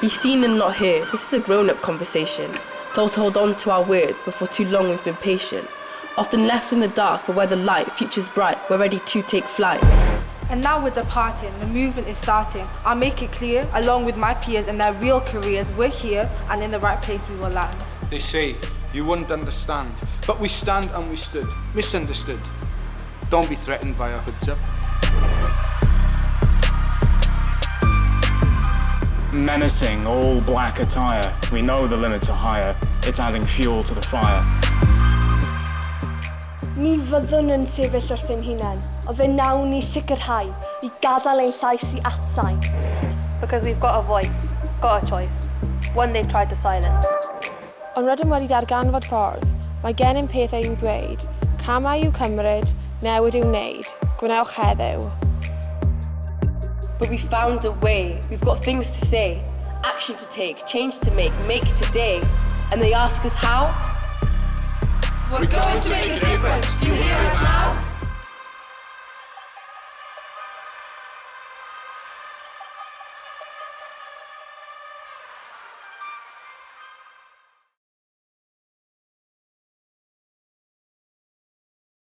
Be seen and not heard. This is a grown-up conversation. Told to hold on to our words, but for too long we've been patient. Often left in the dark, but where the light, future's bright, we're ready to take flight. And now we're departing, the movement is starting. I'll make it clear, along with my peers and their real careers, we're here and in the right place we will land. They say you wouldn't understand, but we stand and we stood, misunderstood. Don't be threatened by our hoods up. Menacing, all black attire. We know the limits are higher. It's adding fuel to the fire. Ni fyddwn yn sefyll wrth ein hunain, o fe nawn ni sicrhau I gadael ein llais I atsain. Because we've got a voice, got a choice, one they've tried to silence. Ond rydym wedi darganfod ffordd, mae gennym pethau i'w ddweud, camau i'w cymryd, newid i'w wneud, gwnewch heddiw. But we found a way, we've got things to say, action to take, change to make today. And they ask us how? We're going to make a difference. Do you hear us now?